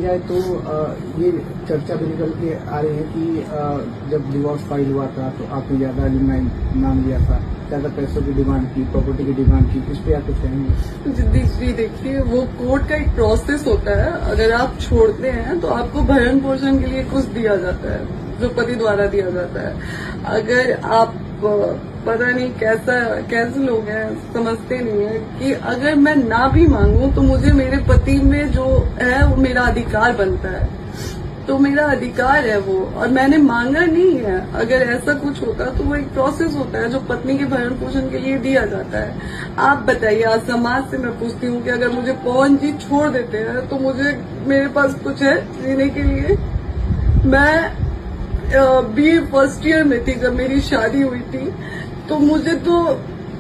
जाए तो ये चर्चा भी निकल के आ रही है कि जब डिवोर्स फाइल हुआ था तो आपने ज्यादा अलिमेंट मांग लिया था, ज्यादा पैसों की डिमांड की, प्रॉपर्टी की डिमांड की, इस पे आप कुछ कहेंगे? जी देखिए, वो कोर्ट का एक प्रोसेस होता है। अगर आप छोड़ते हैं तो आपको भरण पोषण के लिए कुछ दिया जाता है, जो पति द्वारा दिया जाता है। अगर आप पता नहीं कैसे लोग हैं, समझते नहीं है कि अगर मैं ना भी मांगू तो मुझे मेरे पति में जो है वो मेरा अधिकार बनता है, तो मेरा अधिकार है वो, और मैंने मांगा नहीं है। अगर ऐसा कुछ होता तो वो एक प्रोसेस होता है जो पत्नी के भरण पोषण के लिए दिया जाता है। आप बताइए, आज समाज से मैं पूछती हूँ कि अगर मुझे पवन जी छोड़ देते हैं तो मुझे मेरे पास कुछ है जीने के लिए? मैं बीए फर्स्ट ईयर में थी जब मेरी शादी हुई थी, तो मुझे तो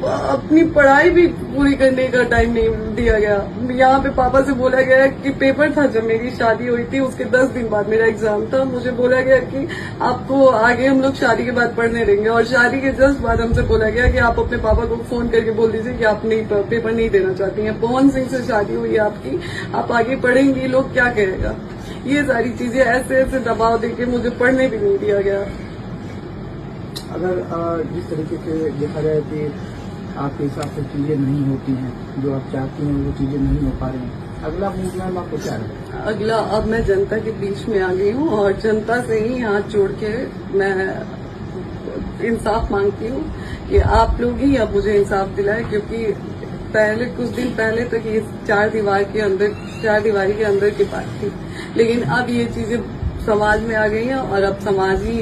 अपनी पढ़ाई भी पूरी करने का टाइम नहीं दिया गया। यहाँ पे पापा से बोला गया कि पेपर था जब मेरी शादी हुई थी, उसके 10 दिन बाद मेरा एग्जाम था। मुझे बोला गया कि आपको आगे हम लोग शादी के बाद पढ़ने देंगे, और शादी के जस्ट बाद हमसे बोला गया कि आप अपने पापा को फोन करके बोल दीजिए कि आप नहीं पेपर नहीं देना चाहती हैं, पवन सिंह से शादी हुई है आपकी, आप आगे पढ़ेंगी, लोग क्या कहेगा। ये सारी चीजें ऐसे दबाव देके मुझे पढ़ने भी नहीं दिया गया। अगर जिस तरीके से देखा जाए कि आपके हिसाब से चीजें नहीं होती हैं, जो आप चाहती हैं वो चीजें नहीं हो पा रही हैं, अगला मूवमेंट आपको क्या है? अगला, अब मैं जनता के बीच में आ गई हूँ और जनता से ही हाथ जोड़ के मैं इंसाफ मांगती हूँ कि आप लोग ही अब मुझे इंसाफ दिलाए, क्योंकि पहले कुछ दिन पहले तक ये चार दीवारी के अंदर की बात थी, लेकिन अब ये चीजें समाज में आ गई हैं और अब समाज ही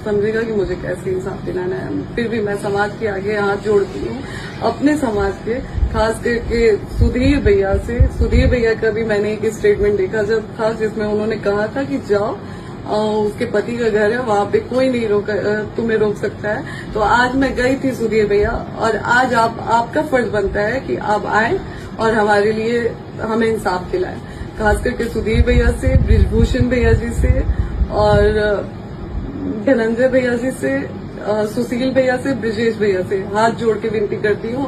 समझेगा कि मुझे कैसे इंसाफ दिलाना है। फिर भी मैं समाज के आगे हाथ जोड़ती हूँ, अपने समाज के, खास करके सुधीर भैया का भी मैंने एक स्टेटमेंट देखा जब था, जिसमें उन्होंने कहा था कि जाओ, उसके पति का घर है, वहां पे कोई नहीं तुम्हें रोक सकता है। तो आज मैं गई थी सुधीर भैया, और आज आपका फर्ज बनता है कि आप आए और हमारे लिए हमें इंसाफ दिलाएं, खास करके सुधीर भैया से, ब्रिजभूषण भैया जी से, और धनंजय भैया जी से, सुशील भैया से, ब्रिजेश भैया से हाथ जोड़ के विनती करती हूँ।